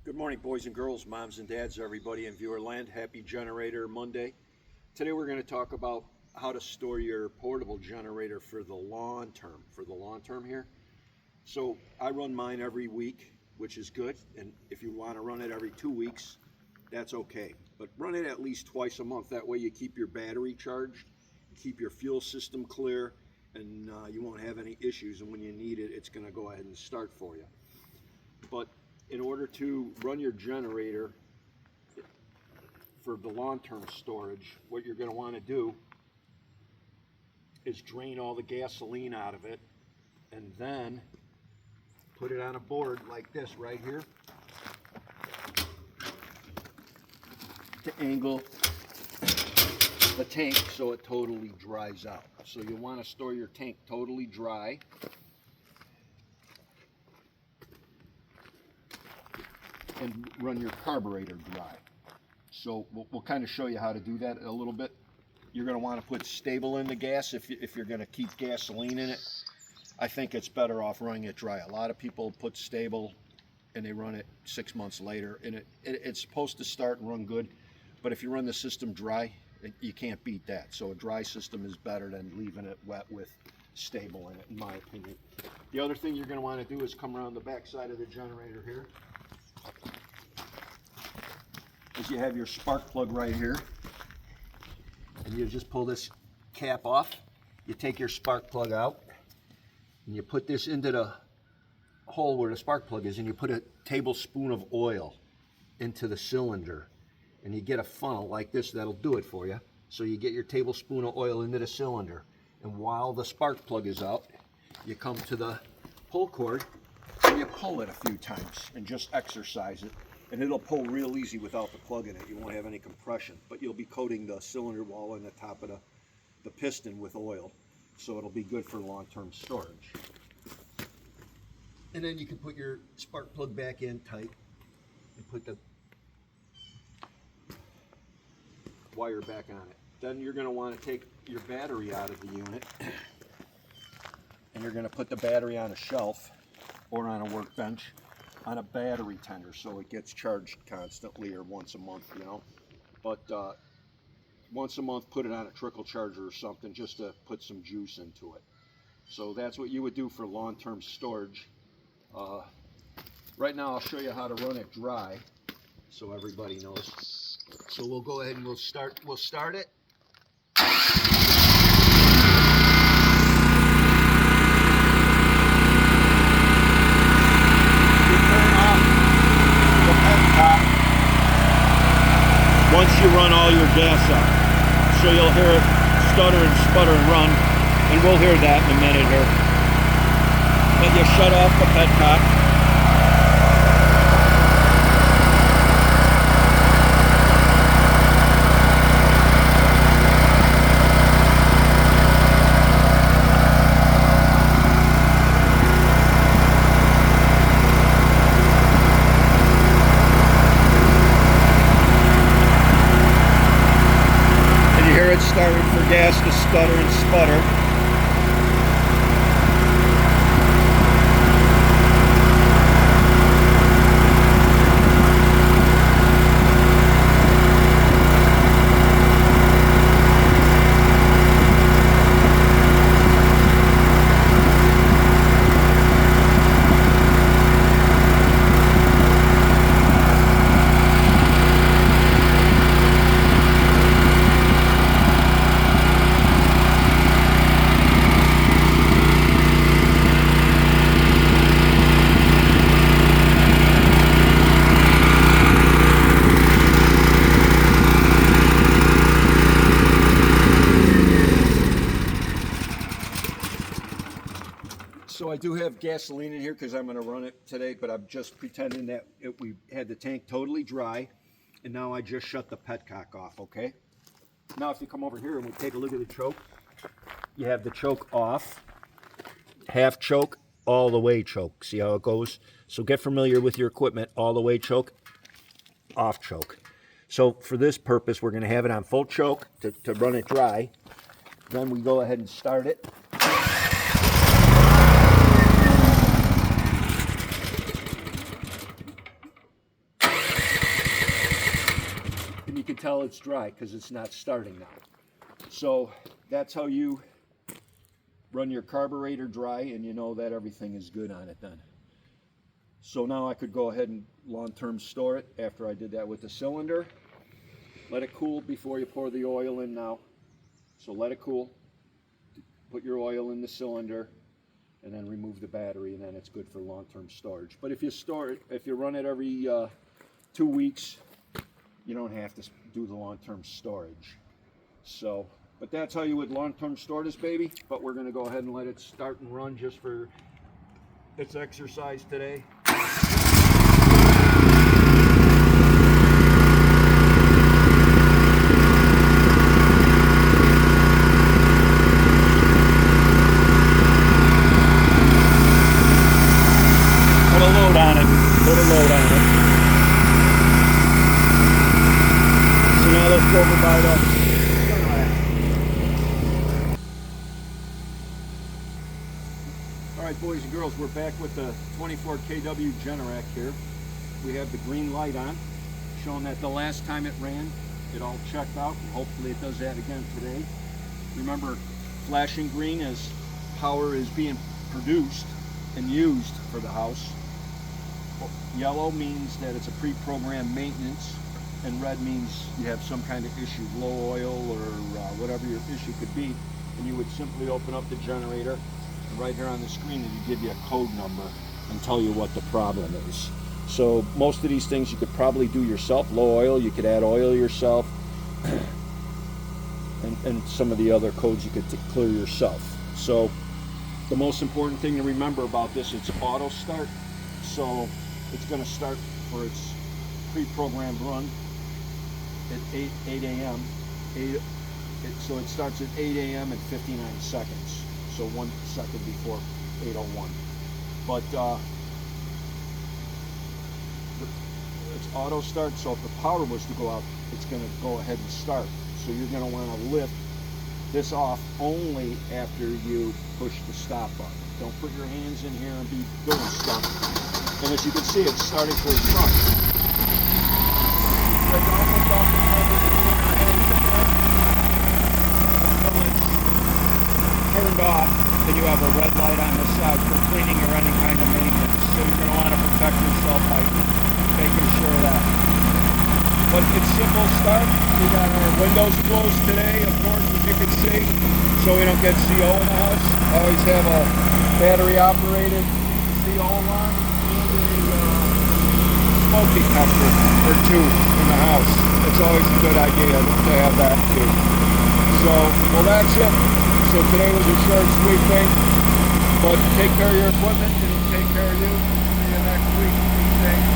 Good morning, boys and girls, moms and dads, everybody in viewer land. Happy Generator Monday. Today we're going to talk about how to store your portable generator for the long term here. So I run mine every week, which is good. And if you want to run it every 2 weeks, that's okay. But run it at least twice a month. That way you keep your battery charged, keep your fuel system clear, and you won't have any issues. And when you need it, it's going to go ahead and start for you. But in order to run your generator for the long-term storage, what you're going to want to do is drain all the gasoline out of it and then put it on a board like this right here to angle the tank so it totally dries out. So you want to store your tank totally dry. And run your carburetor dry. So we'll kind of show you how to do that a little bit. You're going to want to put stable in the gas if you're going to keep gasoline in it. I think it's better off running it dry. A lot of people put stable and they run it 6 months later, and it's supposed to start and run good, but if you run the system dry, you can't beat that. So a dry system is better than leaving it wet with stable in it, in my opinion. The other thing you're going to want to do is come around the back side of the generator here. Is you have your spark plug right here, and you just pull this cap off. You take your spark plug out and you put this into the hole where the spark plug is, and you put a tablespoon of oil into the cylinder, and you get a funnel like this that'll do it for you. So you get your tablespoon of oil into the cylinder, and while the spark plug is out, you come to the pull cord and you pull it a few times and just exercise it. And it'll pull real easy without the plug in it. You won't have any compression, but you'll be coating the cylinder wall and the top of the piston with oil. So it'll be good for long-term storage. And then you can put your spark plug back in tight and put the wire back on it. Then you're going to want to take your battery out of the unit, and you're going to put the battery on a shelf or on a workbench on a battery tender, so it gets charged constantly, or once a month, you know. But once a month, put it on a trickle charger or something, just to put some juice into it. So that's what you would do for long-term storage. Right now I'll show you how to run it dry so everybody knows. So we'll go ahead and we'll start it. Once you run all your gas up, so you'll hear it stutter and sputter and run, and we'll hear that in a minute here. Then you shut off the petcock. It's starting for gas to stutter and sputter. So I do have gasoline in here because I'm going to run it today, but I'm just pretending that we had the tank totally dry, and now I just shut the petcock off, okay? Now if you come over here and we take a look at the choke, you have the choke off, half choke, all the way choke. See how it goes? So get familiar with your equipment, all the way choke, off choke. So for this purpose, we're going to have it on full choke to run it dry. Then we go ahead and start it. tell it's dry because it's not starting now. So that's how you run your carburetor dry, and you know that everything is good on it then. So now I could go ahead and long-term store it after I did that with the cylinder. Let it cool before you pour the oil in now. So let it cool. Put your oil in the cylinder and then remove the battery, and then it's good for long-term storage. But if you store it, if you run it every 2 weeks, you don't have to do the long-term storage. So, but that's how you would long-term store this baby. But we're going to go ahead and let it start and run just for its exercise today. Put a load on it. So now let's go over by the Generac. Alright boys and girls, we're back with the 24 kW Generac here. We have the green light on, showing that the last time it ran, it all checked out, and hopefully it does that again today. Remember, flashing green as power is being produced and used for the house. Yellow means that it's a pre-programmed maintenance, and red means you have some kind of issue, low oil or whatever your issue could be, and you would simply open up the generator, and right here on the screen it would give you a code number and tell you what the problem is. So most of these things you could probably do yourself. Low oil, you could add oil yourself, and some of the other codes you could clear yourself. So the most important thing to remember about this, it's auto start. So it's going to start for its pre-programmed run at 8 a.m. So it starts at 8 a.m. and 59 seconds. So 1 second before 8:01. But it's auto start. So if the power was to go out, it's going to go ahead and start. So you're going to want to lift this off only after you push the stop button. Don't put your hands in here and be doing stuff. And as you can see, it's starting for its front. So you almost off the cover until it's turned off, and you have a red light on the side for cleaning or any kind of maintenance. So you're going to want to protect yourself by making sure of that. But it's simple start. We got our windows closed today, of course, as you can see, so we don't get CO in the house. I always have a battery operated CO line and a smoke detector or two in the house. It's always a good idea to have that too. So, well, that's it. So today was a short, sweet thing, but take care of your equipment and take care of you. See you next week. Be safe.